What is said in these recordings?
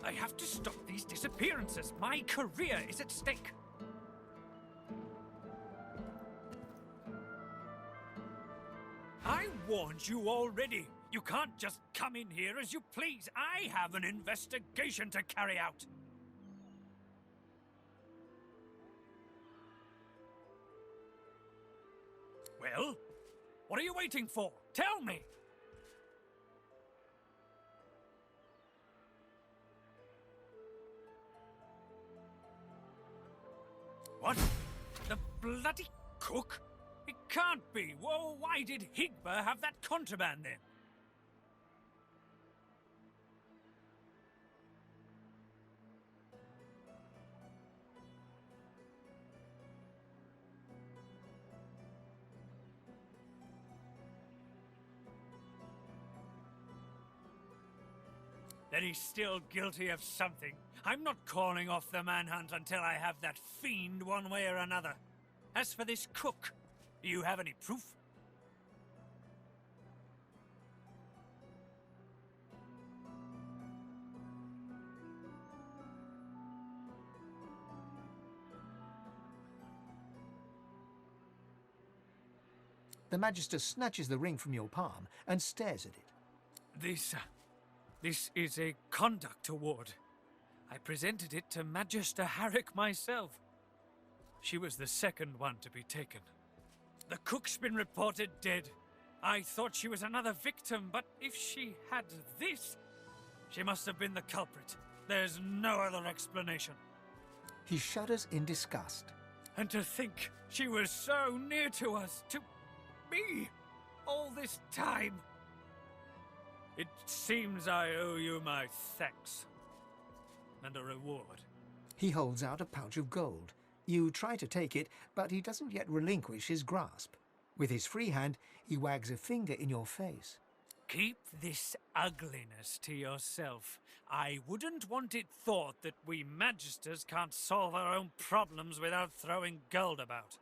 I have to stop these disappearances. My career is at stake. I warned you already. You can't just come in here as you please. I have an investigation to carry out. Well, what are you waiting for? Tell me! What? The bloody cook? It can't be. Whoa, why did Higba have that contraband then? Then he's still guilty of something. I'm not calling off the manhunt until I have that fiend one way or another. As for this cook, do you have any proof? The Magister snatches the ring from your palm and stares at it. This is a conduct award. I presented it to Magister Harrick myself. She was the second one to be taken. The cook's been reported dead. I thought she was another victim, but if she had this, she must have been the culprit. There's no other explanation. He shudders in disgust. And to think she was so near to us, to me, all this time. It seems I owe you my thanks. And a reward. He holds out a pouch of gold. You try to take it, but he doesn't yet relinquish his grasp. With his free hand, he wags a finger in your face. Keep this ugliness to yourself. I wouldn't want it thought that we Magisters can't solve our own problems without throwing gold about.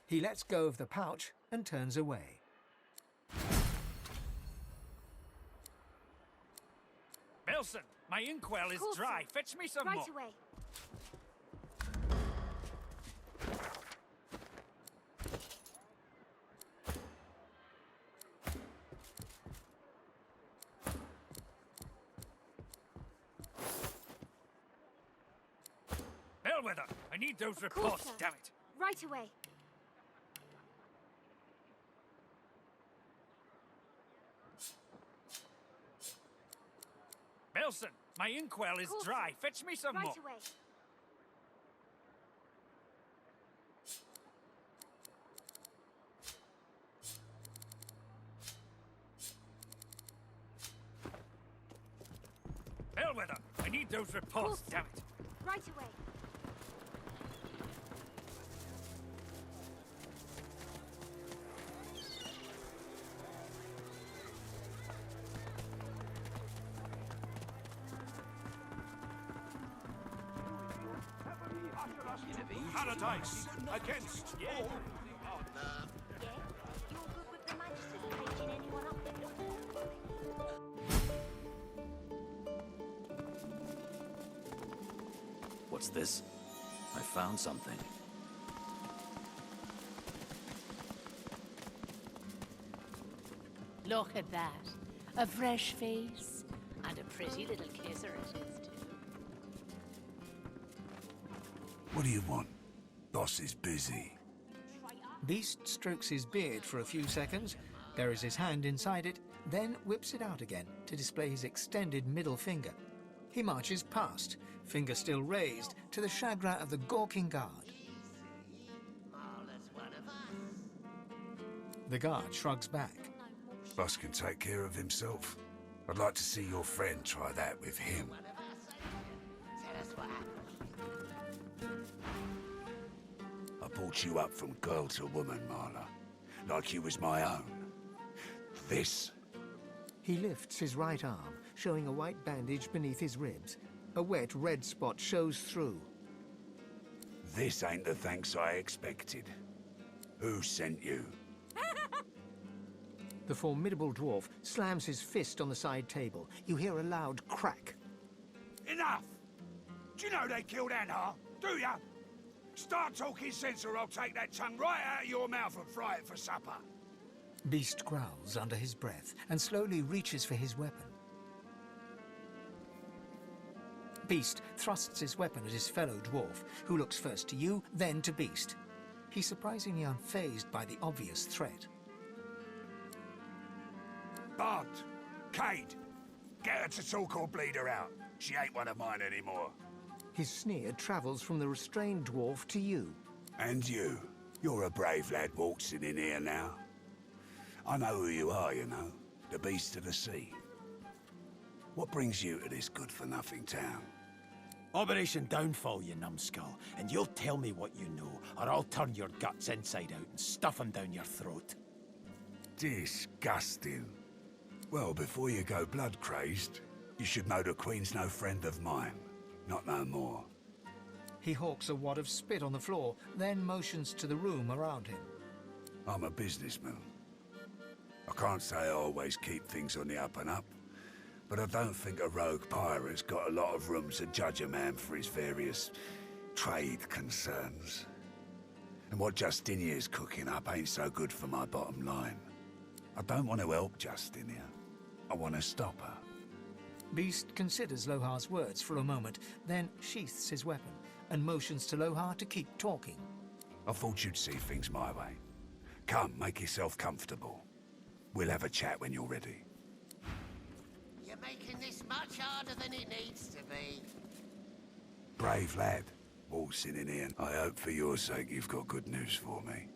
He lets go of the pouch and turns away. Belson, my inkwell is dry. Fetch me some more. Right away. Bellwether, I need those reports, sir. damn it. Right away. Belson, my inkwell is dry. Fetch me some more. Right away. Bellwether, I need those reports, damn it. Right away. Paradise against all. You're good with the Magisters caging anyone up that What's this? I found something. Look at that. A fresh face. And a pretty little kisser it is, too. What do you want? Boss is busy. Beast strokes his beard for a few seconds, buries his hand inside it, then whips it out again to display his extended middle finger. He marches past, finger still raised, to the chagrin of the gawking guard. The guard shrugs back. Boss can take care of himself. I'd like to see your friend try that with him. I brought you up from girl to woman, Marla. Like you was my own. This. He lifts his right arm, showing a white bandage beneath his ribs. A wet red spot shows through. This ain't the thanks I expected. Who sent you? The formidable dwarf slams his fist on the side table. You hear a loud crack. Enough! Do you know they killed Anna? Do ya? Start talking sense or I'll take that tongue right out of your mouth and fry it for supper. Beast growls under his breath and slowly reaches for his weapon. Beast thrusts his weapon at his fellow dwarf, who looks first to you, then to Beast. He's surprisingly unfazed by the obvious threat. Bart, Cade, get her to talk or bleed her out. She ain't one of mine anymore. His sneer travels from the restrained dwarf to you. And you. You're a brave lad waltzing in here now. I know who you are, you know. The Beast of the Sea. What brings you to this good-for-nothing town? Operation Downfall, you numbskull, and you'll tell me what you know, or I'll turn your guts inside out and stuff them down your throat. Disgusting. Well, before you go blood-crazed, you should know the Queen's no friend of mine. Not no more. He hawks a wad of spit on the floor, then motions to the room around him. I'm a businessman. I can't say I always keep things on the up and up, but I don't think a rogue pirate's got a lot of room to judge a man for his various trade concerns. And what Justinia's cooking up ain't so good for my bottom line. I don't want to help Justinia. I want to stop her. Beast considers Lohar's words for a moment, then sheaths his weapon and motions to Lohar to keep talking. I thought you'd see things my way. Come, make yourself comfortable. We'll have a chat when you're ready. You're making this much harder than it needs to be. Brave lad, waltzing in here. I hope for your sake you've got good news for me.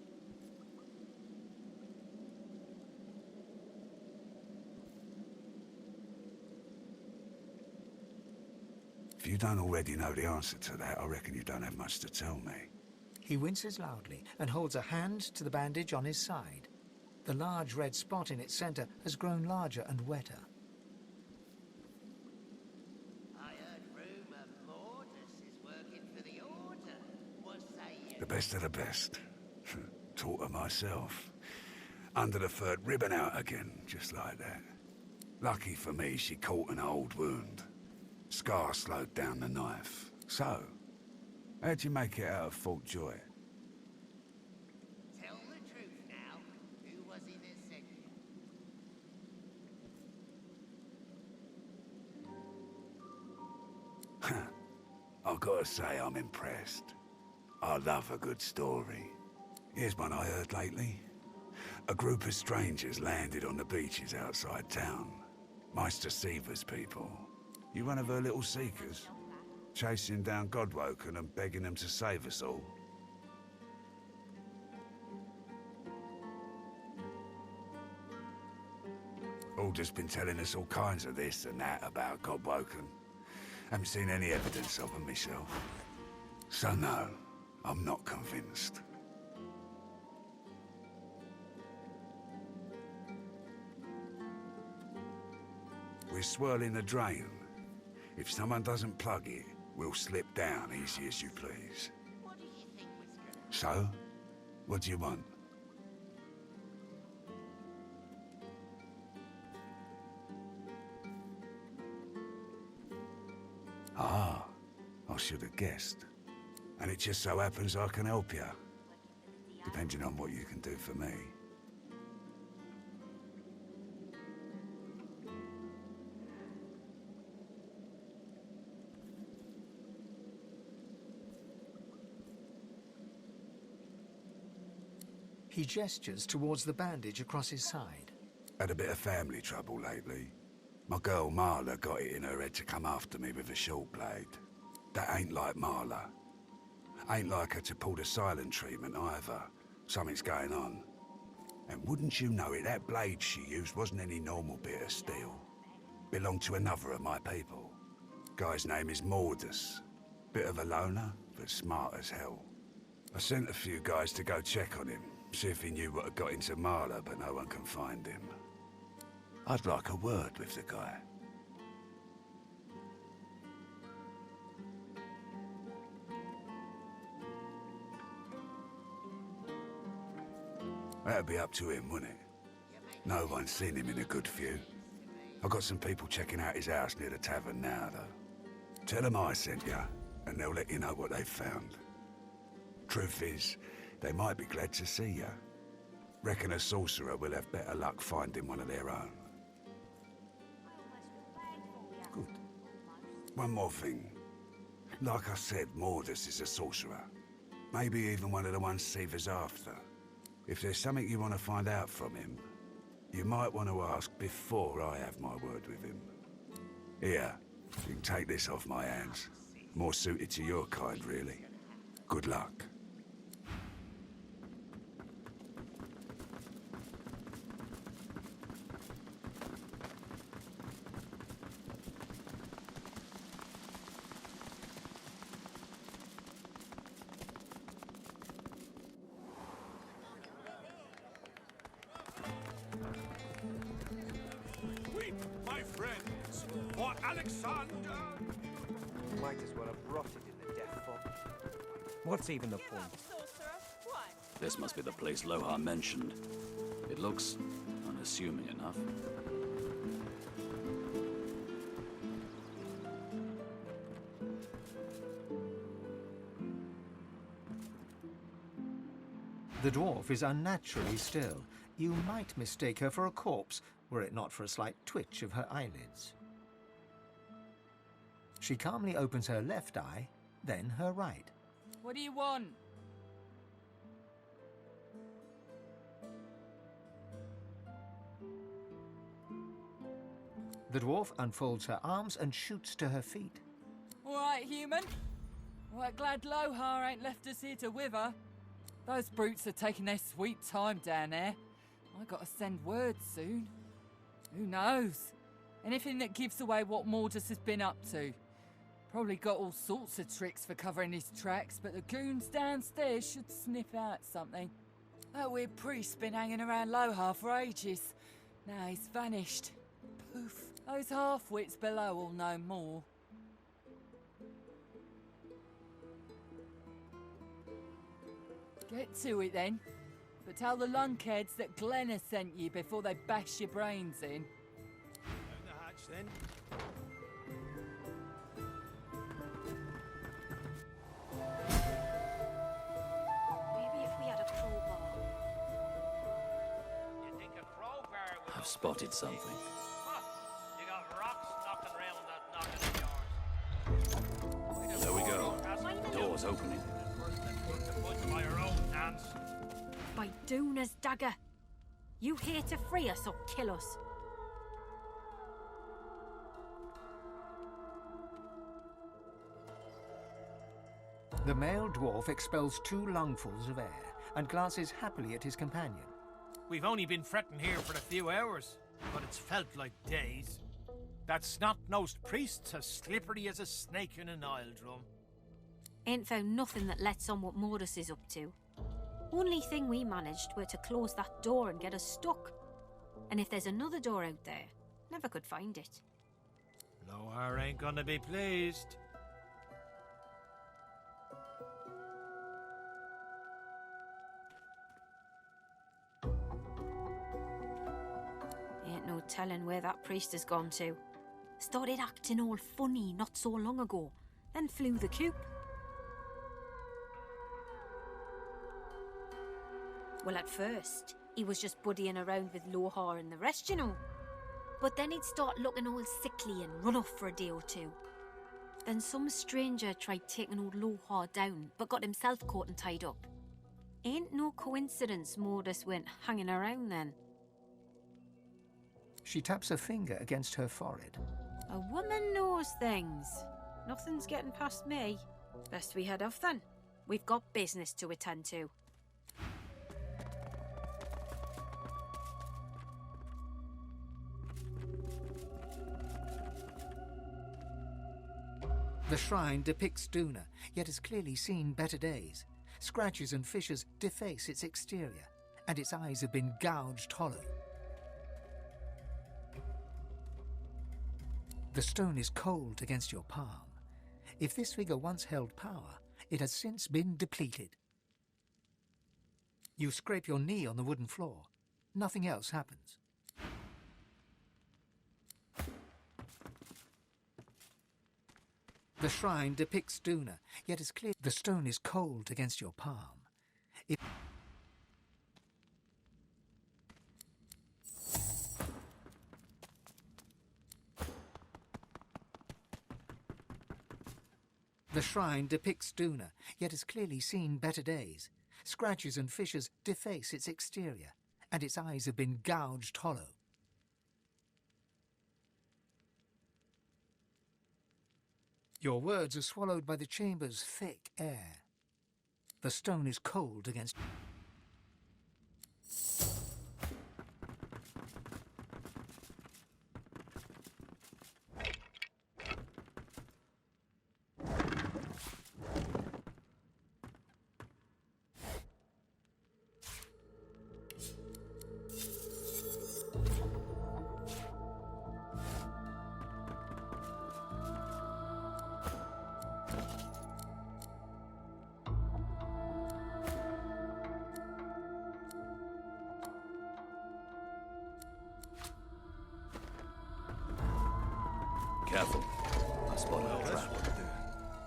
If you don't already know the answer to that, I reckon you don't have much to tell me. He winces loudly and holds a hand to the bandage on his side. The large red spot in its center has grown larger and wetter. I heard rumour Mordus is working for the Order. What say you? The best of the best. Taught her myself. Under the third ribbon out again, just like that. Lucky for me, she caught an old wound. Scar slowed down the knife. So, how'd you make it out of Fort Joy? Tell the truth now. Who was it that sent you? I've got to say I'm impressed. I love a good story. Here's one I heard lately. A group of strangers landed on the beaches outside town. Meister Seaver's people. You one of her little seekers? Chasing down Godwoken and begging them to save us all? Alder's been telling us all kinds of this and that about Godwoken. Haven't seen any evidence of them myself. So no, I'm not convinced. We're swirling the drain. If someone doesn't plug it, we'll slip down easy as you please. What do you think was gonna... So, what do you want? Ah, I should have guessed. And it just so happens I can help you. Depending on what you can do for me. He gestures towards the bandage across his side. Had a bit of family trouble lately. My girl Marla got it in her head to come after me with a short blade. That ain't like Marla. Ain't like her to pull the silent treatment either. Something's going on. And wouldn't you know it, that blade she used wasn't any normal bit of steel. Belonged to another of my people. Guy's name is Mordus. Bit of a loner, but smart as hell. I sent a few guys to go check on him. See if he knew what had got into Marla, but no one can find him. I'd like a word with the guy. That'd be up to him, wouldn't it? No one's seen him in a good few. I've got some people checking out his house near the tavern now, though. Tell them I sent you, and they'll let you know what they've found. Truth is, they might be glad to see you. Reckon a sorcerer will have better luck finding one of their own. Good. One more thing. Like I said, Mordus is a sorcerer. Maybe even one of the ones Seaver's after. If there's something you want to find out from him, you might want to ask before I have my word with him. Here, you can take this off my hands. More suited to your kind, really. Good luck. My friends, or Alexander! Might as well have rotted in the death fog. What's even the point? This must be the place Lohar mentioned. It looks unassuming enough. The dwarf is unnaturally still. You might mistake her for a corpse, were it not for a slight twitch of her eyelids. She calmly opens her left eye, then her right. What do you want? The dwarf unfolds her arms and shoots to her feet. All right, human. Well, glad Lohar ain't left us here to wither. Those brutes are taking their sweet time down there. I gotta send word soon. Who knows? Anything that gives away what Mordus has been up to. Probably got all sorts of tricks for covering his tracks, but the goons downstairs should sniff out something. That weird priest's been hanging around Lohar for ages. Now he's vanished. Poof. Those half-wits below will know more. Get to it then. But tell the lunkheads that Glenna sent you before they bash your brains in. Down the hatch then. Maybe if we had a crowbar. You think a crowbar would... I've spotted something. Huh. You got rocks knocking around that knocking of yours. There we go. Door's opening. By your own hands. By Duna's dagger. You here to free us or kill us? The male dwarf expels 2 lungfuls of air and glances happily at his companion. We've only been fretting here for a few hours, but it's felt like days. That snot-nosed priest's as slippery as a snake in an oil drum. Ain't found nothing that lets on what Mordus is up to. Only thing we managed were to close that door and get us stuck. And if there's another door out there, never could find it. Lohar ain't gonna be pleased. Ain't no telling where that priest has gone to. Started acting all funny not so long ago, then flew the coop. Well, at first, he was just buddying around with Lohar and the rest, you know. But then he'd start looking all sickly and run off for a day or two. Then some stranger tried taking old Lohar down, but got himself caught and tied up. Ain't no coincidence Mordus went hanging around then. She taps a finger against her forehead. A woman knows things. Nothing's getting past me. Best we head off then. We've got business to attend to. The shrine depicts Duna, yet has clearly seen better days. Scratches and fissures deface its exterior, and its eyes have been gouged hollow. The stone is cold against your palm. If this figure once held power, it has since been depleted. You scrape your knee on the wooden floor. Nothing else happens. The The shrine depicts Duna, yet is clear the stone is cold against your palm. The shrine depicts Duna, yet has clearly seen better days. Scratches and fissures deface its exterior, and its eyes have been gouged hollow. Your words are swallowed by the chamber's thick air. The stone is cold against... Careful. I spotted a trap.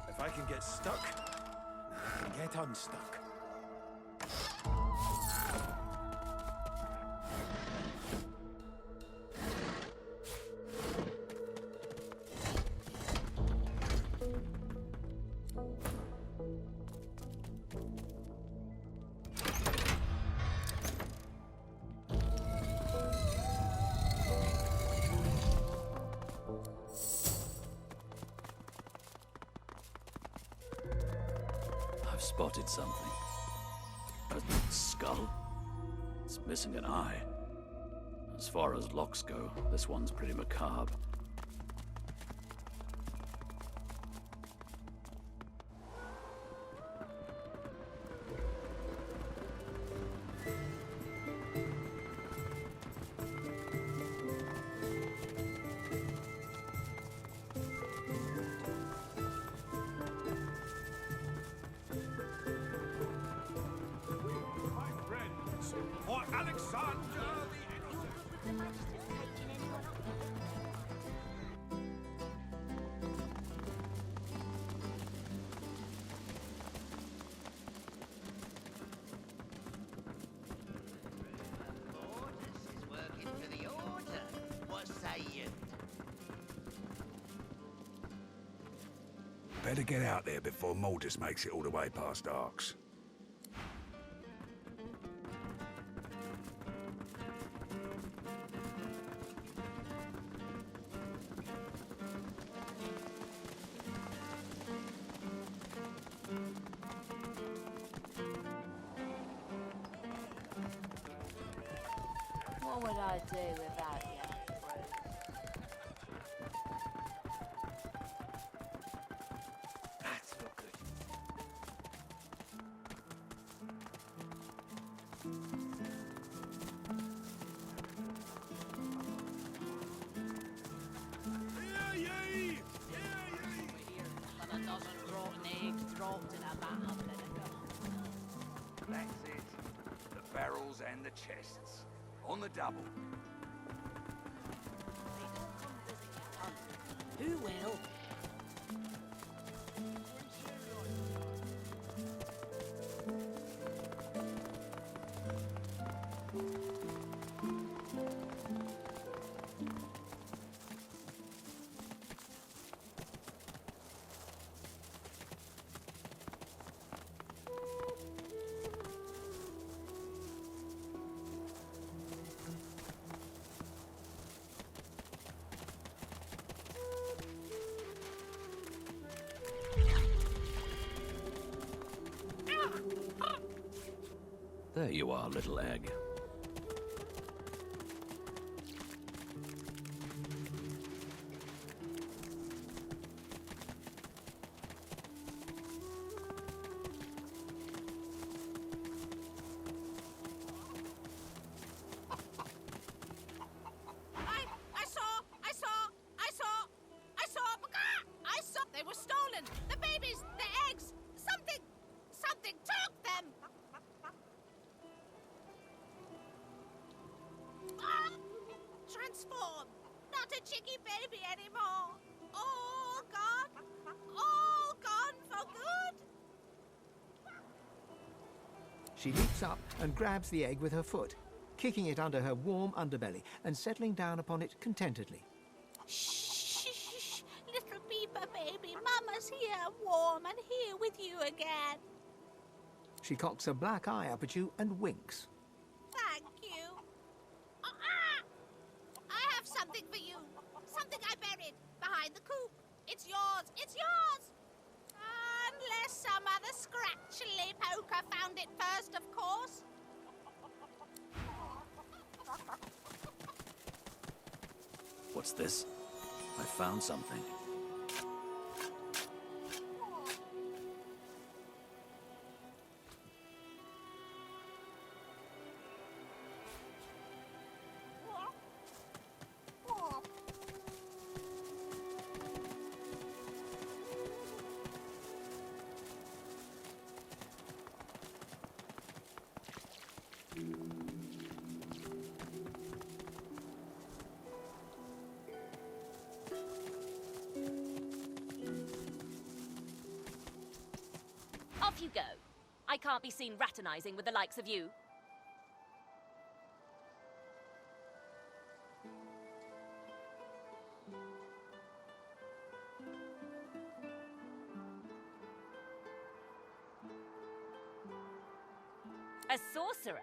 If I can get stuck, I can get unstuck. I've spotted something. A skull? It's missing an eye. As far as locks go, this one's pretty macabre. For Alexander the Innocent. Mortis is working for the Order. What say you? Better get out there before Mortis makes it all the way past Arx. What would I do without you, Bruce? That's not good. Hear ye! Hear ye! But a dozen rotten eggs dropped in a vat of That's it. The barrels and the chests. On the double. Who will? There you are, little egg. I saw! They were stolen! The babies! The eggs! Something took them! Transform! Not a chicky baby anymore! Oh, God! Oh! She leaps up and grabs the egg with her foot, kicking it under her warm underbelly and settling down upon it contentedly. Shh, little Beaver baby, Mama's here, warm and here with you again. She cocks a black eye up at you and winks. Thank you. I have something for you. Something I buried behind the coop. It's yours. It's yours. Unless some other scratchily poker found it first, of course. What's this? I found something. Off you go. I can't be seen raternizing with the likes of you. A sorcerer?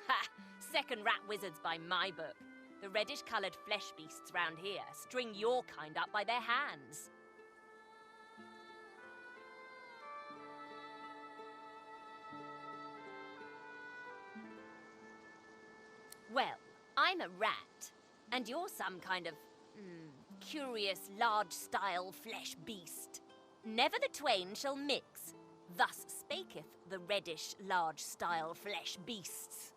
Ha! Second rat wizards by my book. The reddish-coloured flesh beasts round here string your kind up by their hands. Well, I'm a rat, and you're some kind of, curious, large-style flesh beast. Never the twain shall mix. Thus spaketh the reddish, large-style flesh beasts.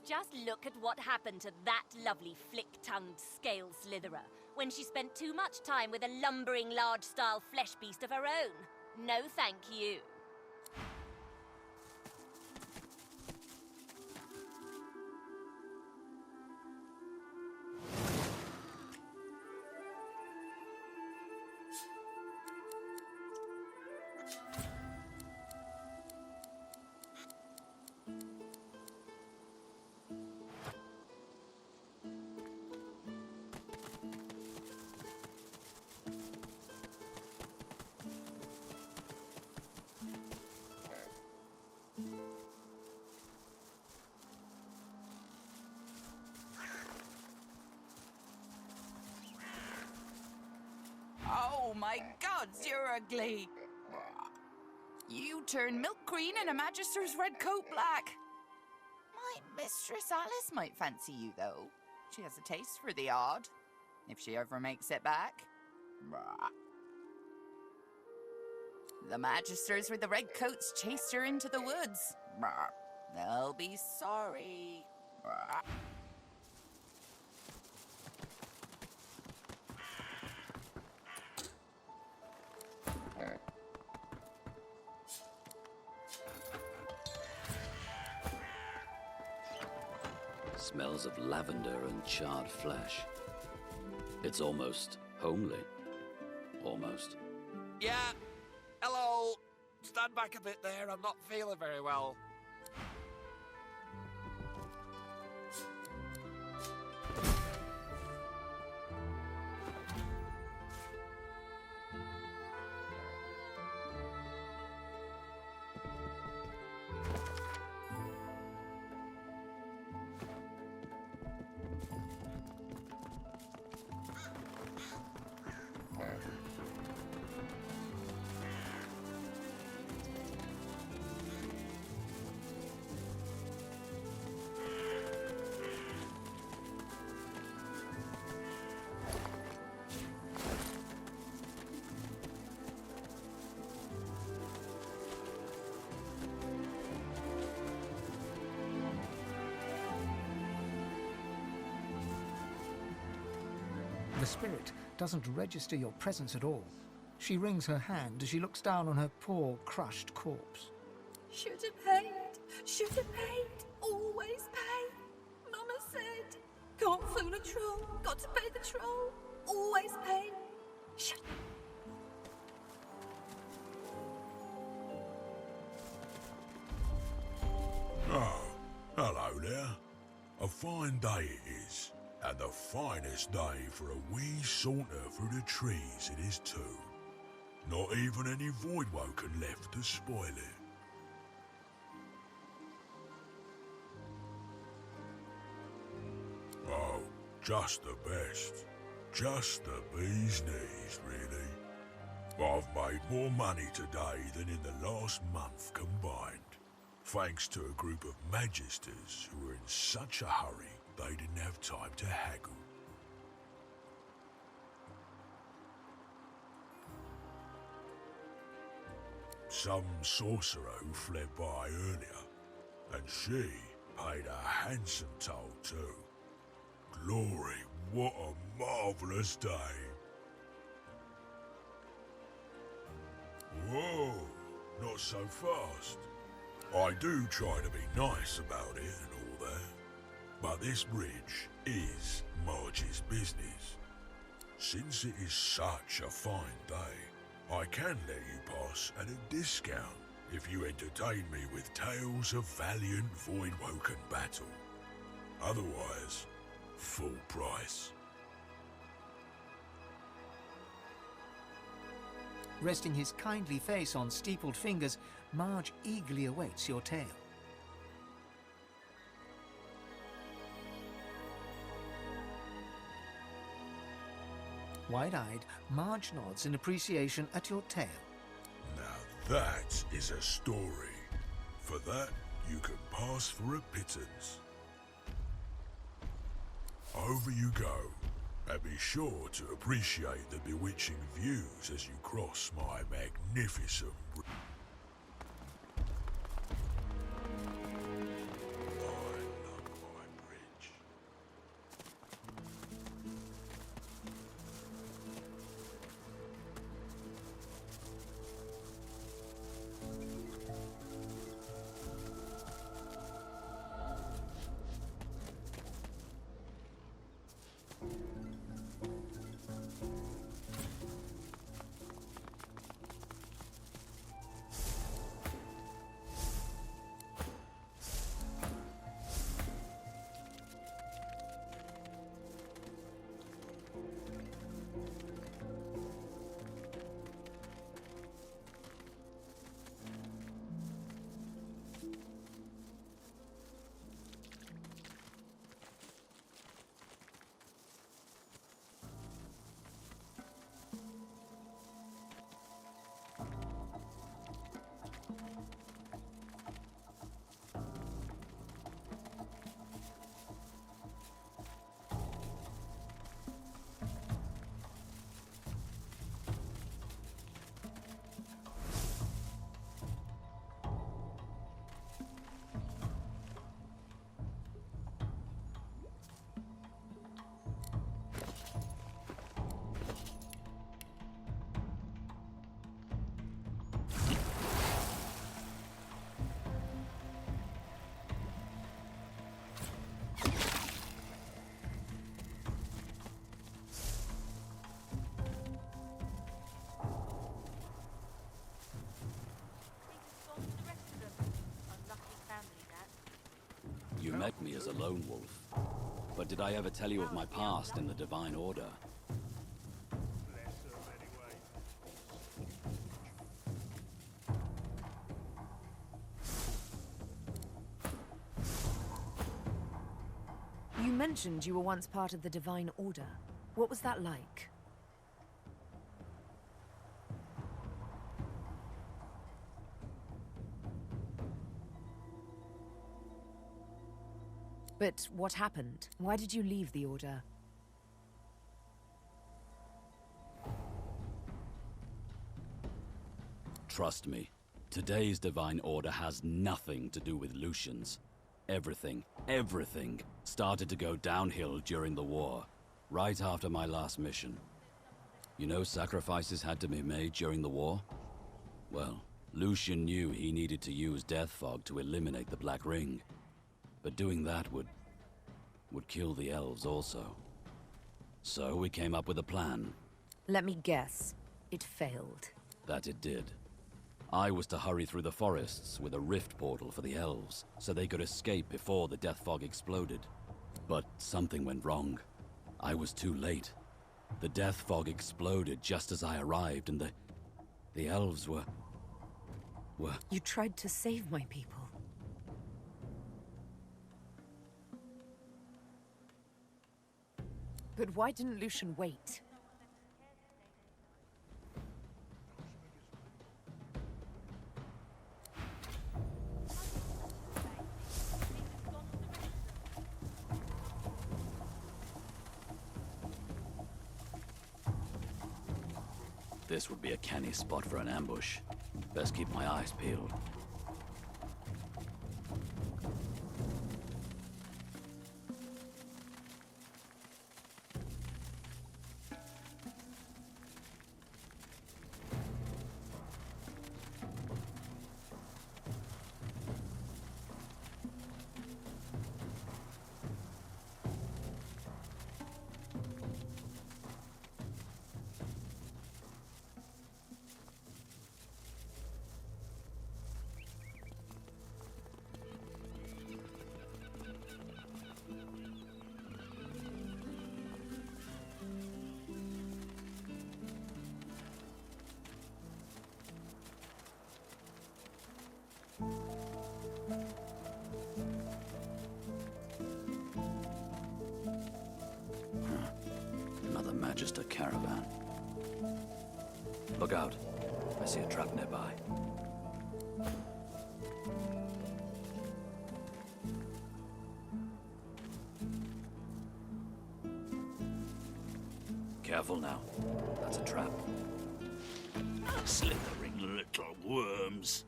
Just look at what happened to that lovely flick-tongued scale slitherer when she spent too much time with a lumbering, large-style flesh beast of her own. No thank you. Oh my gods, you're ugly. You turn milk green and a magister's red coat black. My mistress Alice might fancy you, though. She has a taste for the odd, if she ever makes it back. The magisters with the red coats chased her into the woods. They'll be sorry. Smells of lavender and charred flesh. It's almost homely. Almost. Yeah. Hello. Stand back a bit there. I'm not feeling very well. The spirit doesn't register your presence at all. She wrings her hand as she looks down on her poor, crushed corpse. Should have paid. Should have paid. Always pay. Mama said, can't fool a troll. Got to pay the troll. Always pay. Shut. there. A fine day it is, and the finest day for a wee saunter through the trees it is too. Not even any voidwoken left to spoil it. Oh, just the best. Just the bee's knees, really. I've made more money today than in the last month combined, thanks to a group of magisters who were in such a hurry they didn't have time to haggle. Some sorcerer who fled by earlier, and she paid a handsome toll too. Glory, what a marvellous day! Whoa, not so fast. I do try to be nice about it and all that, but this bridge is Marge's business. Since it is such a fine day, I can let you pass at a discount if you entertain me with tales of valiant voidwoken battle. Otherwise, full price. Resting his kindly face on steepled fingers, Marge eagerly awaits your tale. Wide-eyed, Marge nods in appreciation at your tale. Now that is a story. For that, you can pass for a pittance. Over you go, and be sure to appreciate the bewitching views as you cross my magnificent bridge. You met me as a lone wolf, but did I ever tell you of my past in the Divine Order? You mentioned you were once part of the Divine Order. What was that like? But what happened? Why did you leave the Order? Trust me, today's Divine Order has nothing to do with Lucians. Everything started to go downhill during the war, right after my last mission. You know, sacrifices had to be made during the war? Well, Lucian knew he needed to use Death Fog to eliminate the Black Ring. But doing that would kill the elves also. So we came up with a plan. Let me guess. It failed. That it did. I was to hurry through the forests with a rift portal for the elves, so they could escape before the death fog exploded. But something went wrong. I was too late. The death fog exploded just as I arrived, and the elves were... You tried to save my people. But why didn't Lucian wait? This would be a canny spot for an ambush. Best keep my eyes peeled. Another Magister caravan. Look out. I see a trap nearby. Careful now. That's a trap. Slithering little worms.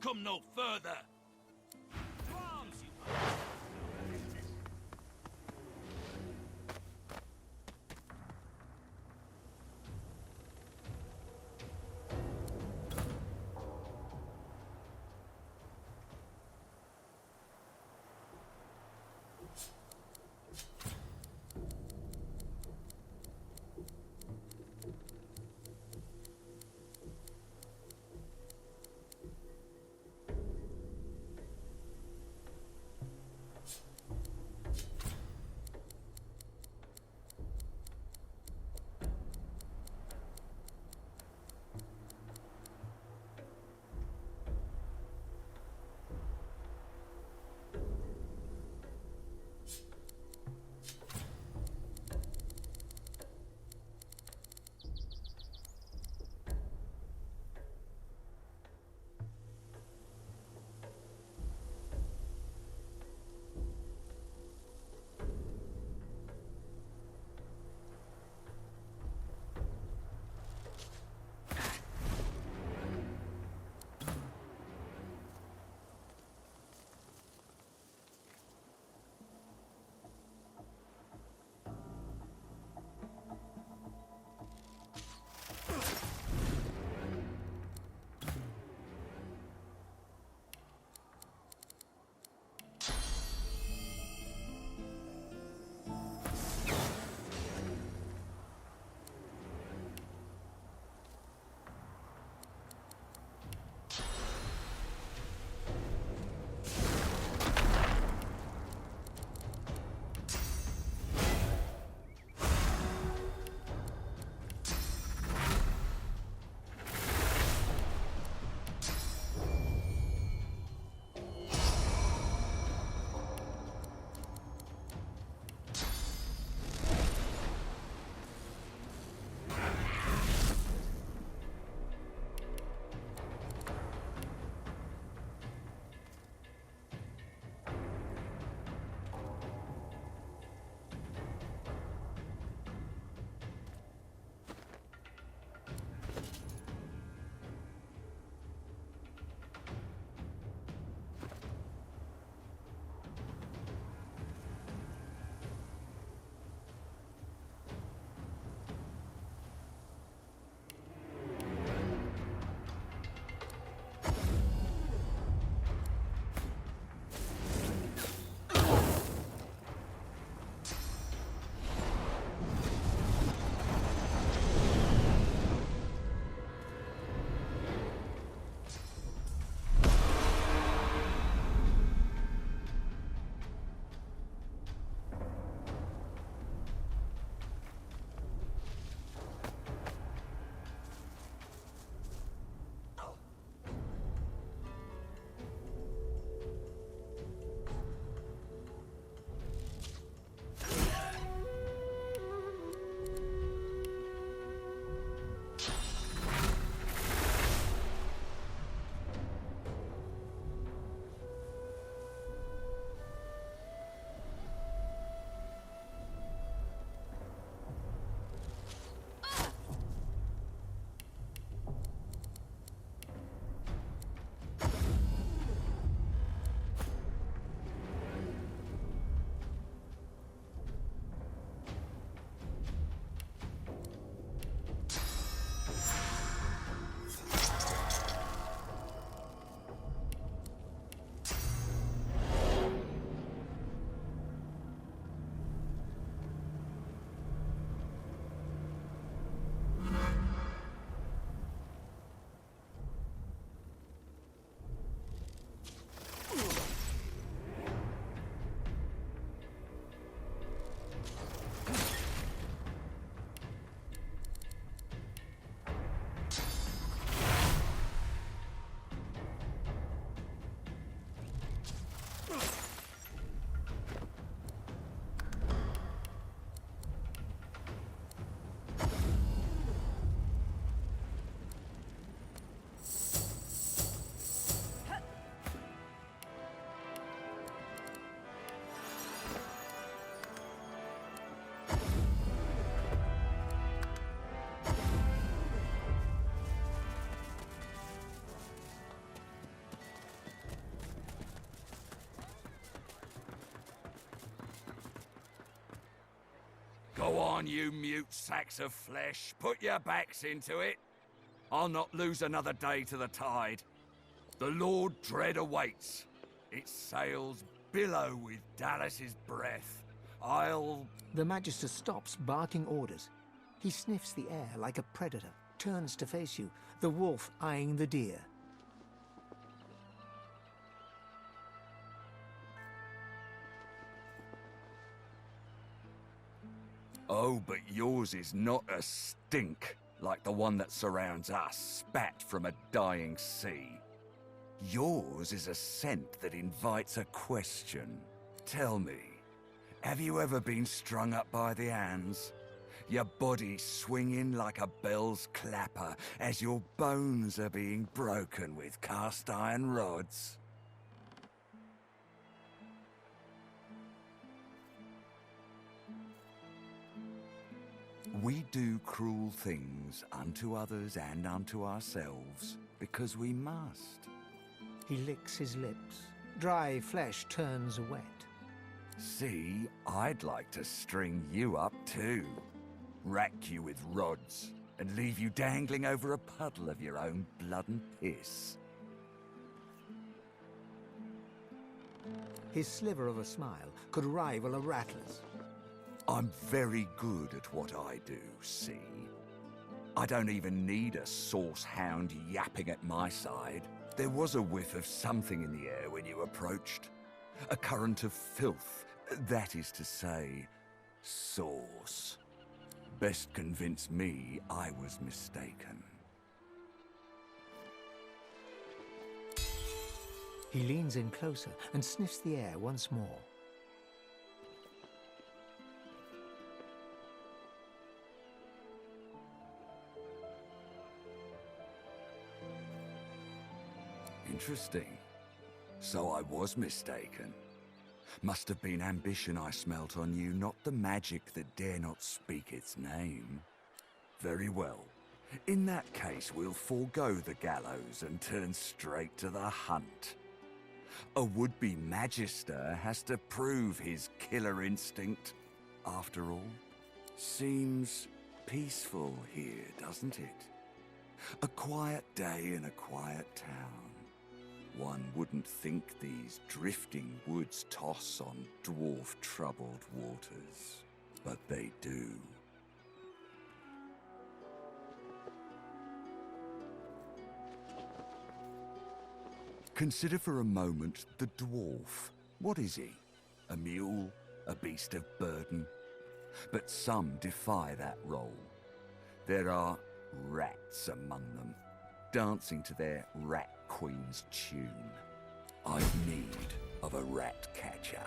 Come no further! To arms, you... Go on, you mute sacks of flesh. Put your backs into it. I'll not lose another day to the tide. The Lord Dread awaits. Its sails billow with Dallas's breath. I'll... The Magister stops, barking orders. He sniffs the air like a predator, turns to face you, the wolf eyeing the deer. Oh, but yours is not a stink like the one that surrounds us, spat from a dying sea. Yours is a scent that invites a question. Tell me, have you ever been strung up by the hands? Your body swinging like a bell's clapper as your bones are being broken with cast iron rods? We do cruel things unto others and unto ourselves because we must. He licks his lips. Dry flesh turns wet. See, I'd like to string you up too. Rack you with rods and leave you dangling over a puddle of your own blood and piss. His sliver of a smile could rival a rattler's. I'm very good at what I do, see? I don't even need a sauce hound yapping at my side. There was a whiff of something in the air when you approached. A current of filth, that is to say, sauce. Best convince me I was mistaken. He leans in closer and sniffs the air once more. Interesting. So I was mistaken. Must have been ambition I smelt on you, not the magic that dare not speak its name. Very well. In that case, we'll forego the gallows and turn straight to the hunt. A would-be magister has to prove his killer instinct. After all, seems peaceful here, doesn't it? A quiet day in a quiet town. One wouldn't think these drifting woods toss on dwarf-troubled waters, but they do. Consider for a moment the dwarf. What is he? A mule? A beast of burden? But some defy that role. There are rats among them, dancing to their rat queen's tune. I've need of a rat catcher.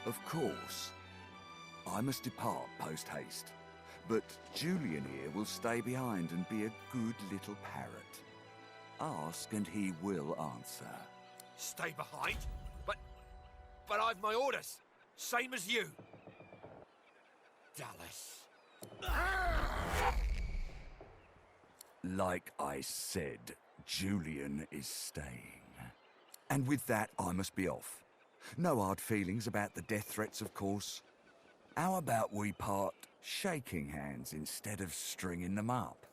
Of course, I must depart post-haste, but Julian here will stay behind and be a good little parrot. Ask and he will answer. Stay behind? But I've my orders. Same as you. Dallas. Like I said, Julian is staying. And with that, I must be off. No hard feelings about the death threats, of course. How about we part shaking hands instead of stringing them up?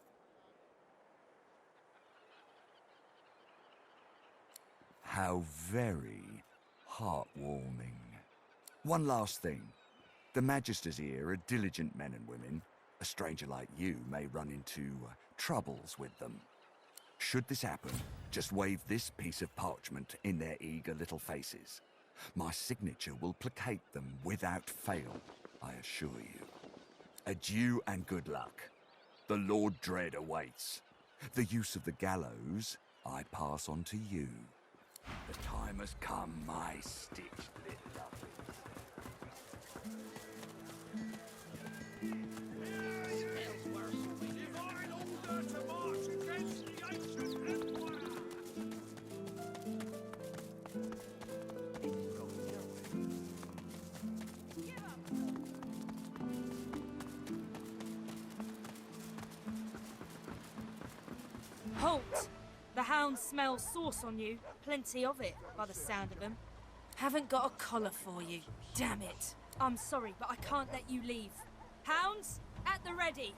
How very heartwarming. One last thing. The Magisters here are diligent men and women. A stranger like you may run into troubles with them. Should this happen, just wave this piece of parchment in their eager little faces. My signature will placate them without fail, I assure you. Adieu and good luck. The Lord Dread awaits. The use of the gallows I pass on to you. The time has come, my stitched little lovelies. Divine order to march against the ancient empire! Halt! The hounds smell sauce on you. Plenty of it, by the sound of them. Haven't got a collar for you. Damn it. I'm sorry, but I can't let you leave. Hounds, at the ready.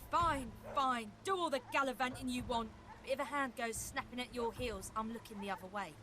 Fine, fine. Do all the gallivanting you want. But if a hand goes snapping at your heels, I'm looking the other way.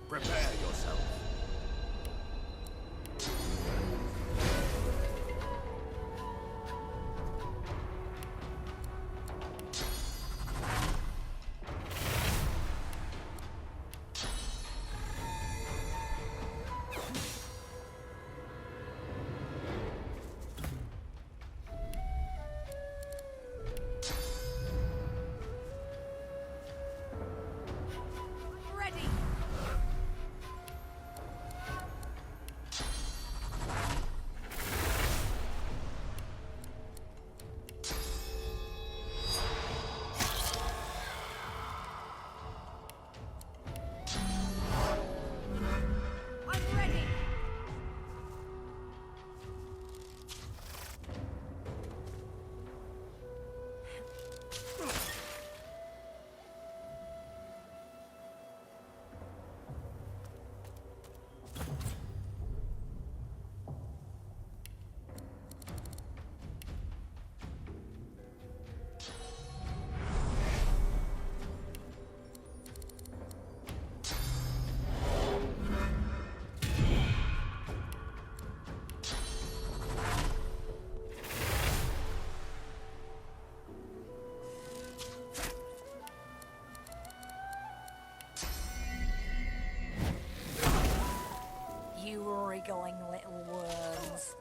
Prepare yourself. Wriggling little worms.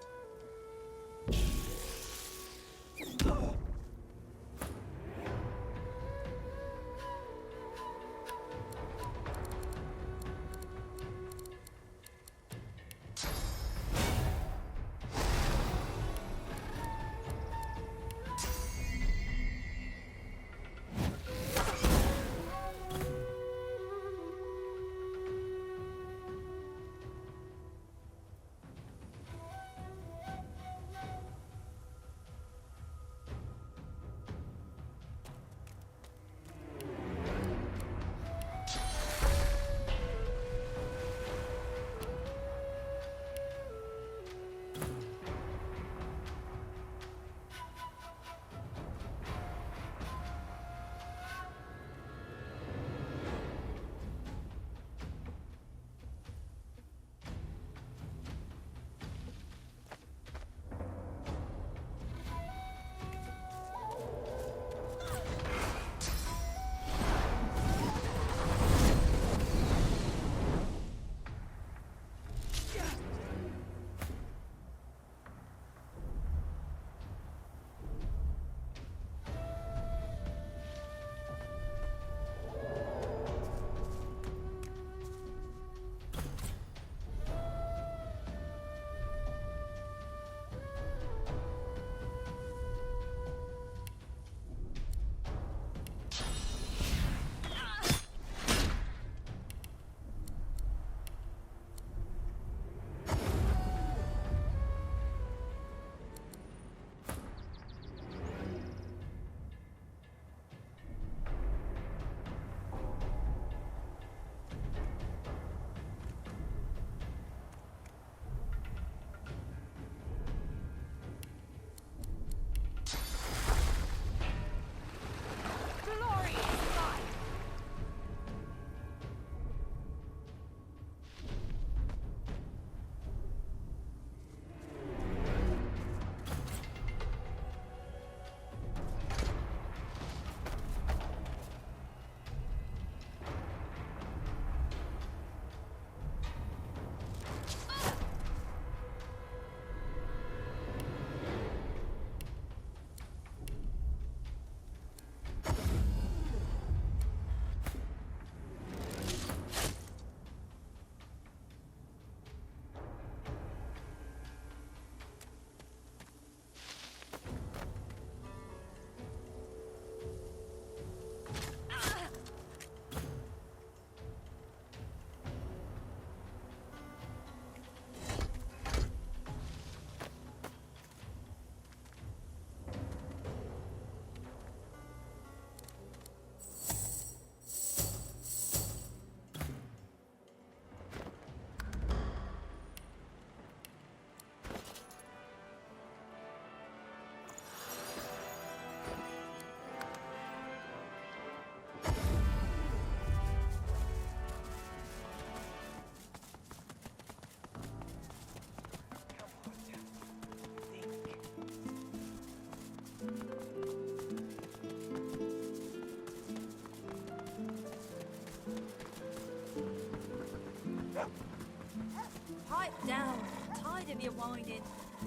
down. I'm tired of your whining.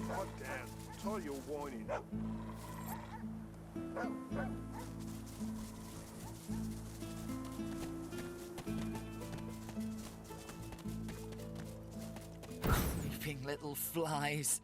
Pipe down. Tie your whining. Creeping little flies.